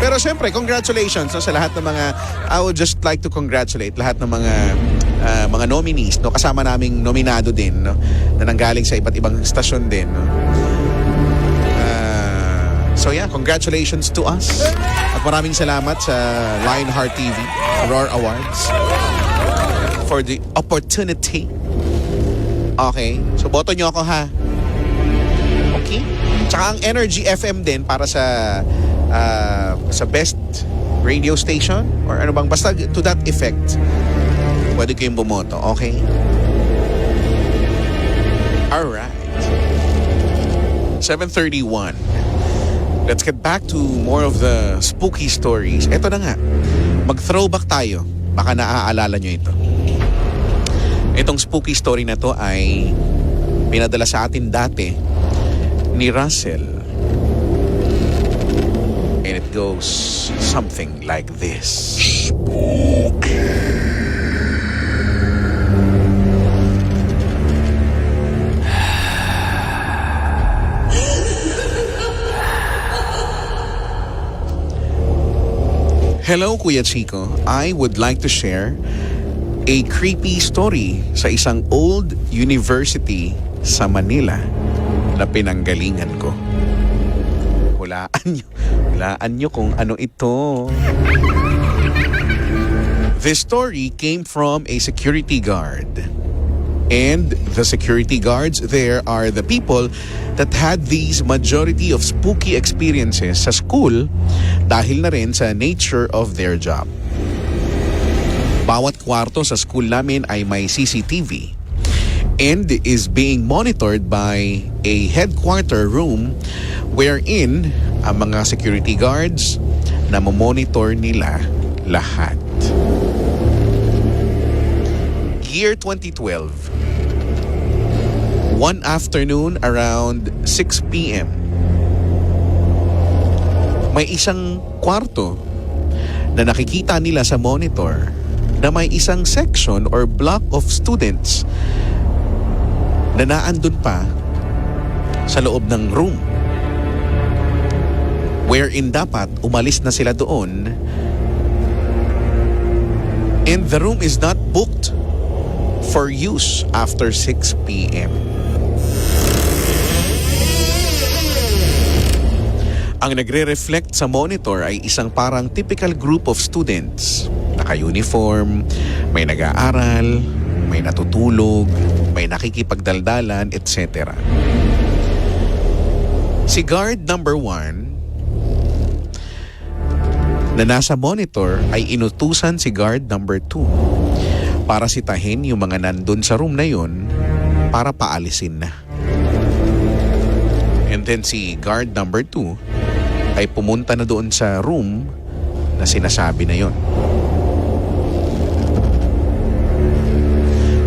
Pero syempre, congratulations no, sa lahat ng mga, I would just like to congratulate lahat ng mga nominees, no, kasama naming nominado din, no, na nanggaling sa iba't ibang stasyon din, no. So yeah, congratulations to us. At maraming salamat sa Lionheart TV, Roar Awards, for the opportunity. Okay, so boto nyo ako ha. Okay? Tsaka ang Energy FM din para sa best radio station or ano bang, basta to that effect, pwede kayong bumoto. Okay? Alright. 7:31. Let's get back to more of the spooky stories. Ito na nga. Mag-throwback tayo. Baka naaalala nyo ito. Itong spooky story na to ay pinadala sa atin dati ni Russell. And it goes something like this. Spooky. Hello, Kuya Chico. I would like to share a creepy story sa isang old university sa Manila na pinanggalingan ko. Hulaan nyo kung ano ito. This story came from a security guard. And the security guards there are the people that had these majority of spooky experiences sa school dahil na rin sa nature of their job. Bawat kwarto sa school namin ay may CCTV and is being monitored by a headquarter room wherein ang mga security guards na monitor nila lahat. Year 2012. One afternoon around 6 p.m. May isang kwarto na nakikita nila sa monitor na may isang section or block of students na naandun pa sa loob ng room. Wherein dapat umalis na sila doon and the room is not booked for use after 6 p.m. Ang nagre-reflect sa monitor ay isang parang typical group of students. Naka-uniform, may nag-aaral, may natutulog, may nakikipagdaldalan, etc. Si guard number 1 na nasa monitor ay inutusan si guard number 2 para sitahin yung mga nandun sa room na yun para paalisin na. And then si guard number 2 ay pumunta na doon sa room na sinasabi na yon.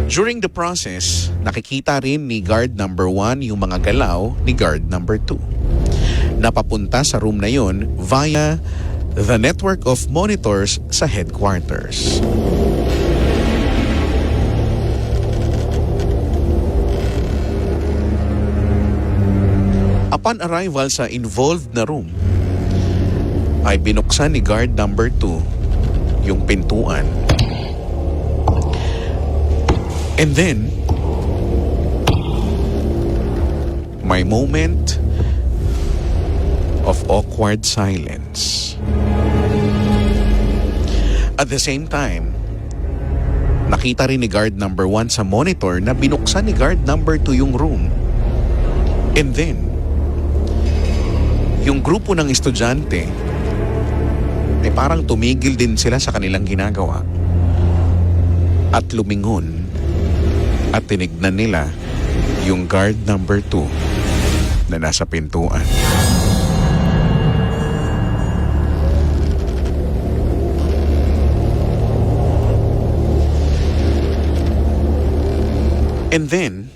During the process, nakikita rin ni guard number 1 yung mga galaw ni guard number 2 na papunta sa room na yon via the network of monitors sa headquarters. Upon arrival sa involved na room, ay binuksan ni guard number 2 yung pintuan. And then, may moment of awkward silence. At the same time, nakita rin ni guard number 1 sa monitor na binuksan ni guard number 2 yung room. And then, yung grupo ng estudyante ay parang tumigil din sila sa kanilang ginagawa at lumingon at tinignan nila yung guard number 2 na nasa pintuan. And then,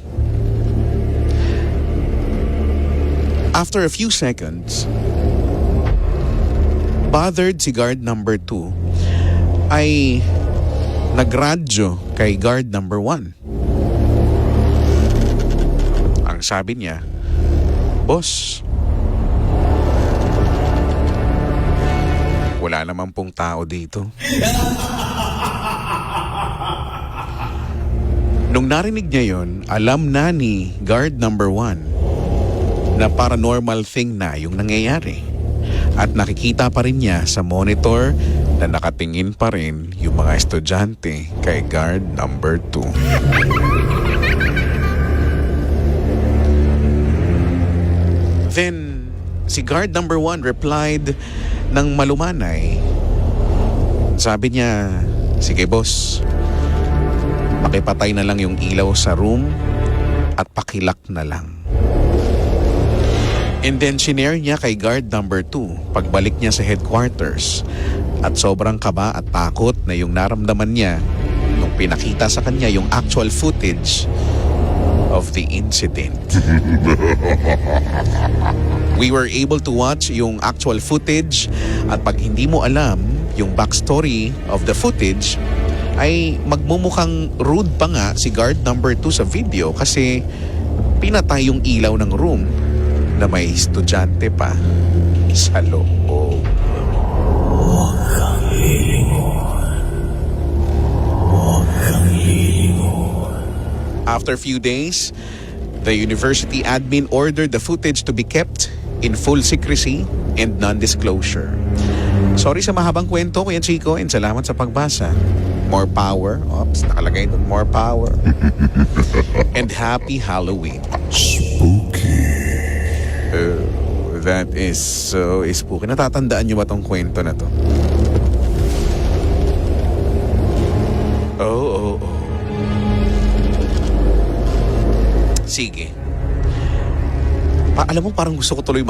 after a few seconds, bothered si guard number 2 ay nagradyo kay guard number 1. Ang sabi niya, "Boss, Wala naman pong tao dito. Nung narinig niya yon, alam na ni guard number 1 na paranormal thing na yung nangyayari. At nakikita pa rin niya sa monitor na nakatingin pa rin yung mga estudyante kay guard number 2. Then, si guard number 1 replied ng malumanay. Sabi niya, sige boss, pakipatay na lang yung ilaw sa room at pakilak na lang. And then shinare niya kay guard number 2 pagbalik niya sa headquarters. At sobrang kaba at takot na yung naramdaman niya nung pinakita sa kanya yung actual footage of the incident. We were able to watch yung actual footage at pag hindi mo alam yung backstory of the footage ay magmumukhang rude pa nga si guard number 2 sa video kasi pinatay yung ilaw ng room na may estudyante pa sa loob. After a few days, the university admin ordered the footage to be kept in full secrecy and non-disclosure. Sorry sa mahabang kwento, Kuya Chico, and salamat sa pagbasa. More power. Oops, nakalagay doon, more power. And happy Halloween. Spooky. That is so spooky. Natatandaan niyo ba tong kwento na to? Oh. Sige. Alam mo, parang gusto ko tuloy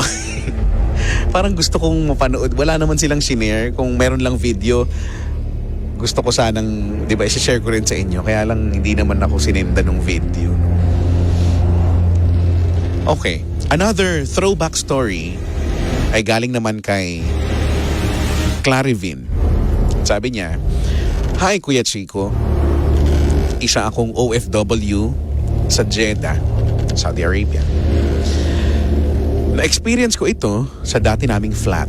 parang gusto kong mapanood. Wala naman silang shinare. Kung meron lang video, gusto ko sanang, di ba, i-share ko rin sa inyo. Kaya lang, hindi naman ako sininda ng video. Okay. Another throwback story ay galing naman kay Clarivin. Sabi niya, "Hi Kuya Chico, isa akong OFW sa Jeddah, Saudi Arabia. Na-experience ko ito sa dati naming flat.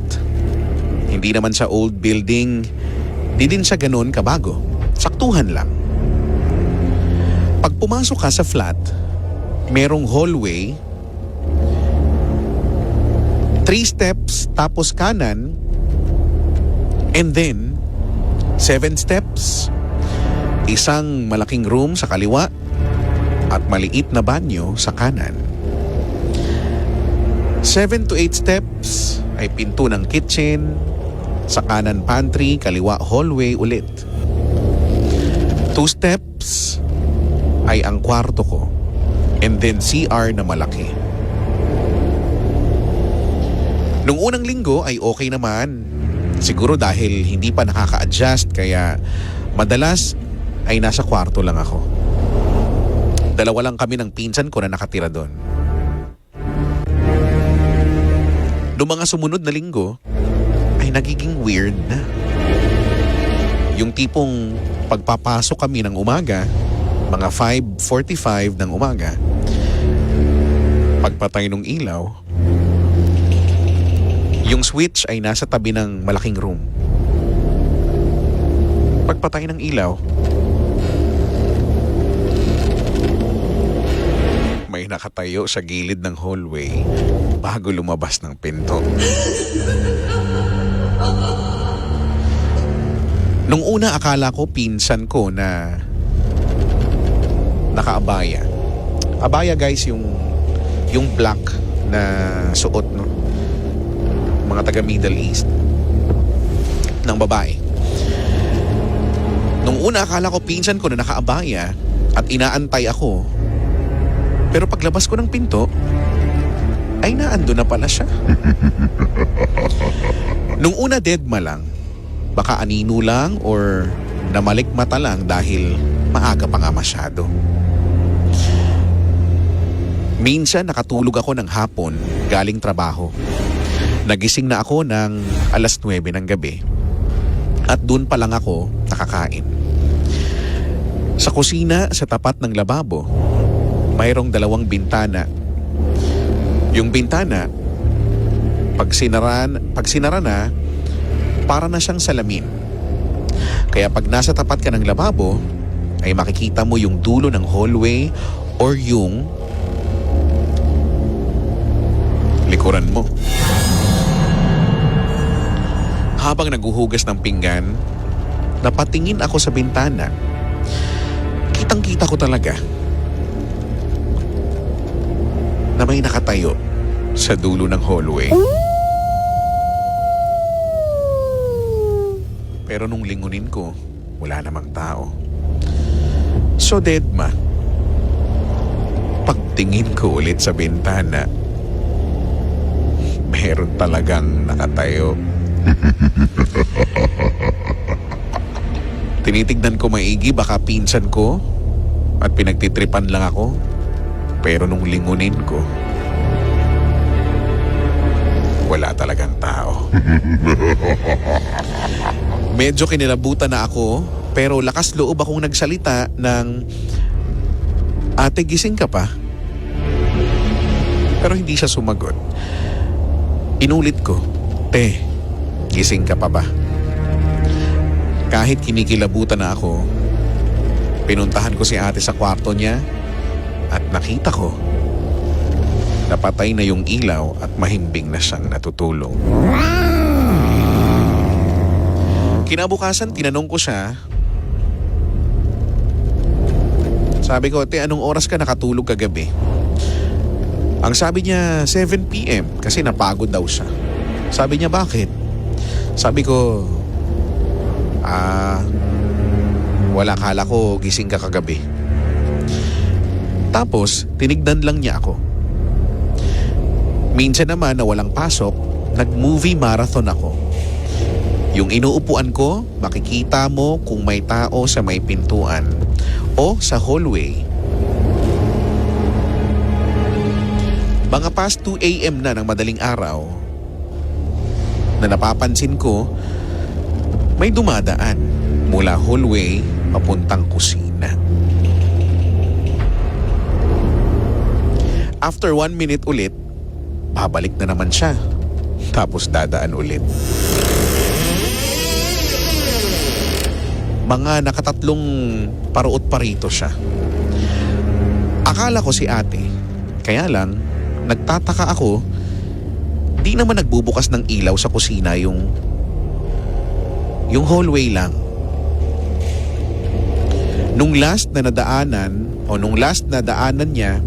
Hindi naman sa old building, di din siya ganun kabago. Saktuhan lang. Pag pumasok ka sa flat, merong hallway, 3 steps tapos kanan, and then 7 steps, isang malaking room sa kaliwa at maliit na banyo sa kanan. 7 to 8 steps ay pinto ng kitchen, sa kanan pantry, kaliwa hallway ulit. 2 steps ay ang kwarto ko, and then CR na malaki. Nung unang linggo ay okay naman. Siguro dahil hindi pa nakaka-adjust kaya madalas ay nasa kwarto lang ako. 2 lang kami ng pinsan ko na nakatira doon. Noong mga sumunod na linggo ay nagiging weird na. Yung tipong pagpapasok kami ng umaga, mga 5:45 ng umaga, pagpatay ng ilaw, yung switch ay nasa tabi ng malaking room. Pagpatay ng ilaw, may nakatayo sa gilid ng hallway bago lumabas ng pinto. Nung una akala ko pinsan ko na nakaabaya. Abaya guys, yung black na suot, no? Mga taga Middle East ng babae. Nung una akala ko pinsan ko na nakaabaya at inaantay ako. Pero paglabas ko ng pinto ay naando na pala siya. Nung una deadma lang, baka anino lang or namalikmata lang dahil maaga pa nga masyado. Minsan nakatulog ako ng hapon galing trabaho. Nagising na ako ng 9:00 ng gabi at doon pa lang ako nakakain. Sa kusina sa tapat ng lababo, mayroong 2 bintana. Yung bintana, pag sinara na, para na siyang salamin. Kaya pag nasa tapat ka ng lababo, ay makikita mo yung dulo ng hallway or yung likuran mo. Habang naguhugas ng pinggan, napatingin ako sa bintana. Kitang-kita ko talaga na may nakatayo sa dulo ng hallway. Pero nung lingunin ko, wala namang tao. So deadma. Pagtingin ko ulit sa bintana, meron talagang nakatayo. Tinitignan ko maigi, baka pinsan ko at pinagtitripan lang ako. Pero nung lingunin ko, wala talagang tao. Medyo kinilabutan na ako, pero lakas loob akong nagsalita ng, "Ate, gising ka pa?" Pero hindi siya sumagot. Inulit ko, "Te, gising ka pa ba?" Kahit kinikilabutan na ako, pinuntahan ko si ate sa kwarto niya at nakita ko napatay na yung ilaw at mahimbing na siyang natutulog. Kinabukasan, tinanong ko siya. Sabi ko, "Te, anong oras ka nakatulog kagabi?" Ang sabi niya, 7 p.m. kasi napagod daw siya. Sabi niya, "Bakit?" Sabi ko, wala, kala ko gising ka kagabi." Tapos, tinignan lang niya ako. Minsan naman na walang pasok, nag-movie marathon ako. Yung inuupuan ko, makikita mo kung may tao sa may pintuan o sa hallway. Mga past 2 a.m. na ng madaling araw, na napapansin ko, may dumadaan mula hallway papuntang kusina. After 1 minute ulit, babalik na naman siya. Tapos dadaan ulit. Mga nakatatlong paruot parito siya. Akala ko si ate. Kaya lang, nagtataka ako, di naman nagbubukas ng ilaw sa kusina yung hallway lang. Nung last na daanan niya,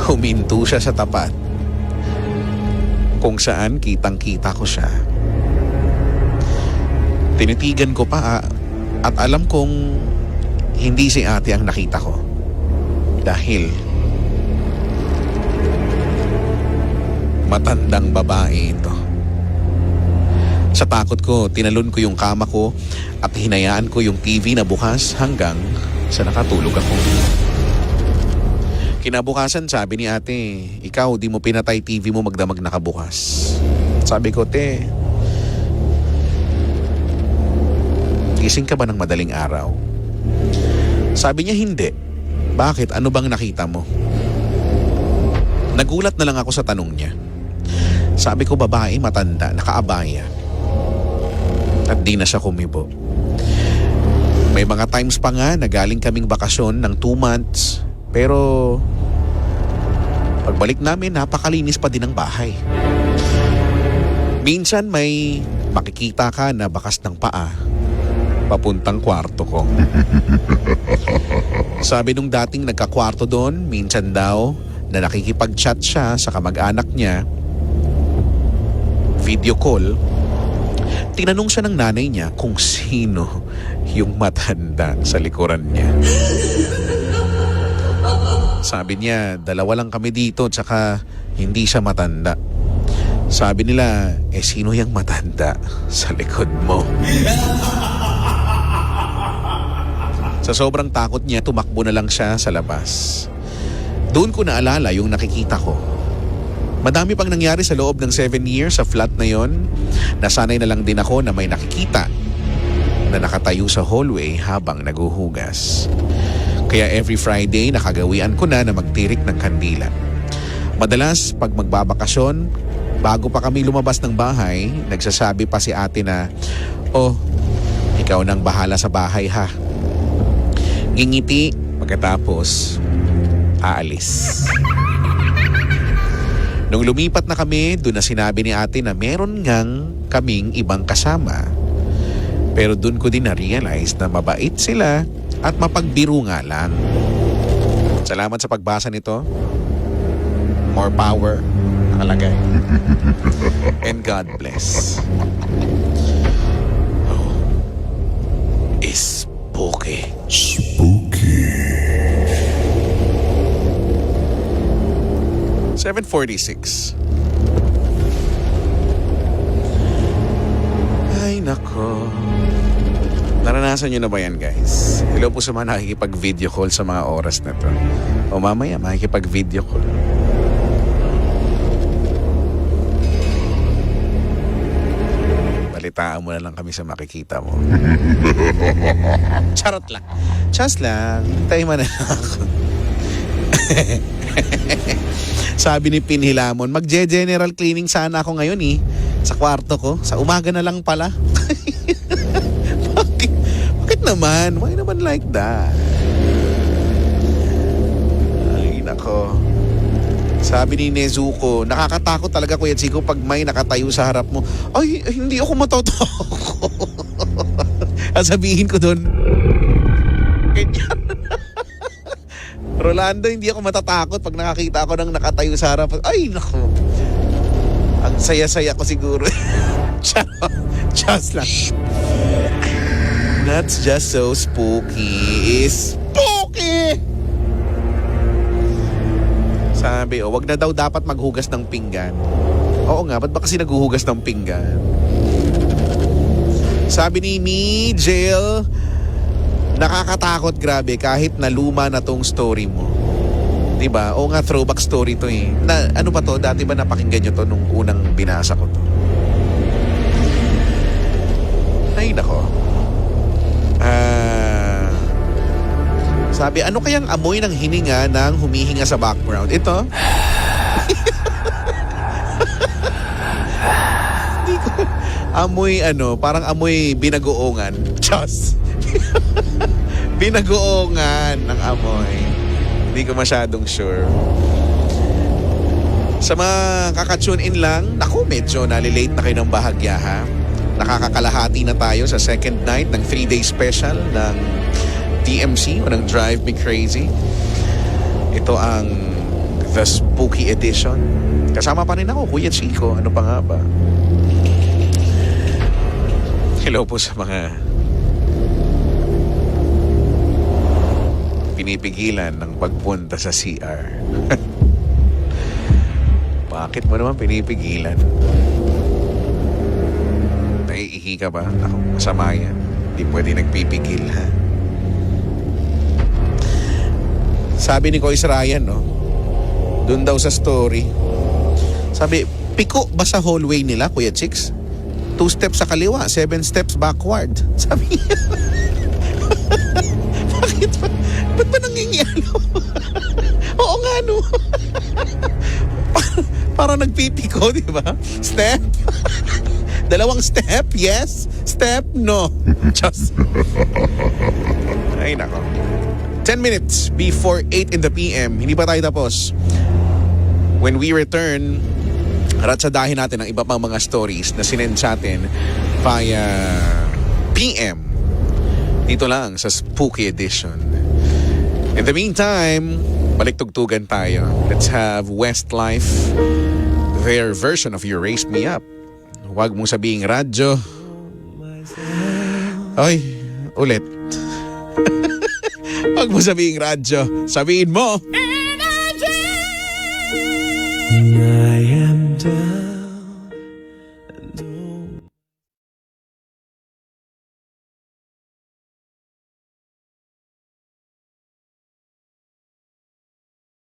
huminto siya sa tapat kung saan kitang-kita ko siya. Tinitigan ko pa at alam kong hindi si ate ang nakita ko. Dahil matandang babae ito. Sa takot ko, tinalon ko yung kama ko at hinayaan ko yung TV na bukas hanggang sa nakatulog ako. Kinabukasan, sabi ni ate, "Ikaw, di mo pinatay TV mo magdamag nakabukas." Sabi ko, "Te, gising ka ba ng madaling araw?" Sabi niya, "Hindi." "Bakit? Ano bang nakita mo?" Nagulat na lang ako sa tanong niya. Sabi ko, "Babae, matanda, nakaabaya." At di na siya kumibo. May mga times pa nga na galing kaming bakasyon ng 2 months. Pero pagbalik namin, napakalinis pa din ang bahay. Minsan may makikita ka na bakas ng paa papuntang kwarto ko. Sabi nung dating nagkakwarto doon, minsan daw na nakikipag-chat siya sa kamag-anak niya, video call. Tinanong siya ng nanay niya kung sino yung matanda sa likuran niya. Sabi niya, 2 lang kami dito tsaka hindi siya matanda. Sabi nila, sino yung matanda sa likod mo? Sa sobrang takot niya, tumakbo na lang siya sa labas. Doon ko naalala yung nakikita ko. Madami pang nangyari sa loob ng 7 years sa flat na yon. Nasanay na lang din ako na may nakikita na nakatayo sa hallway habang naguhugas. Kaya every Friday nakagawian ko na magtirik ng kandila. Madalas pag magbabakasyon, Bago pa kami lumabas ng bahay, nagsasabi pa si ate na, "Oh, ikaw nang bahala sa bahay ha." Ngingiti, pagkatapos, aalis. Nung lumipat na kami, doon na sinabi ni ate na meron ngang kaming ibang kasama. Pero doon ko din na-realize na mabait sila at mapagbiro nga lang. Salamat sa pagbasa nito. More power, nakalagay. And God bless. Oh, is spooky. Spooky. 7:46. Ay, nako. Naranasan nyo na ba yan, guys? Hello po sa mga nakikipag-video call sa mga oras na to. O mamaya, makikipag-video call. Balitaan mo na lang kami sa makikita mo. Charot lang. Just lang. Hintayin mo na lang ako. Sabi ni Pinhilamon, magje-general cleaning sana ako ngayon sa kwarto ko. Sa umaga na lang pala. Bakit naman? Why naman like that? Ay, nako. Sabi ni Nezuko, nakakatakot talaga Kuya Chico pag may nakatayo sa harap mo. Ay, hindi ako matatakot. At sabihin ko doon, ganyan. Rolando, hindi ako matatakot pag nakakita ako ng nakatayo sa harap. Ay, nako. Ang saya-saya ko siguro. Just lang. That's just so spooky. Spooky! Sabi, wag na daw dapat maghugas ng pinggan. Oo nga, ba't ba kasi naghuhugas ng pinggan? Sabi ni Mijel, nakakatakot grabe kahit na luma na tong story mo. Diba? Oo nga, throwback story to Na, ano ba to? Dati ba napakinggan nyo to nung unang binasa ko to? Ay, nako. Sabi, ano kayang amoy ng hininga ng humihinga sa background? Ito? Hindi ko. Amoy parang amoy binagoongan. Diyos. Binagoongan ng amoy. Hindi ko masyadong sure. Sa mga kaka-tune in lang, naku, medyo nalilate na kayo ng bahagya ha. Nakakakalahati na tayo sa second night ng 3-day special ng DMC o ng Drive Me Crazy. Ito ang The Spooky Edition. Kasama pa rin ako, Kuya Chico. Ano pa nga ba? Hello po sa mga pinipigilan ng pagpunta sa CR. Bakit mo naman pinipigilan? Naiihi ka ba? Ako, masama yan. Hindi pwede nagpipigil, ha? Sabi ni Kois Ryan, doon daw sa story. Sabi, piko ba sa hallway nila, Kuya Chicks? 2 steps sa kaliwa, 7 steps backward. Sabi niya. Bakit ba? Ba't ba nangingialo? Oo nga, no? Para nagpipiko, di ba? Step. 2 step, yes. Step, no. Just. Ay, nako. 10 minutes before 8 in the PM. Hindi pa tayo tapos. When we return, ratsadahin natin ang iba pang mga stories na sinend sa atin via PM. Dito lang sa Spooky Edition. In the meantime, baliktugtugan tayo. Let's have Westlife, their version of You Raised Me Up. Huwag mong sabihing radyo. Ay, ulit. Huwag mo sabihing radyo. Sabihin mo. I am done.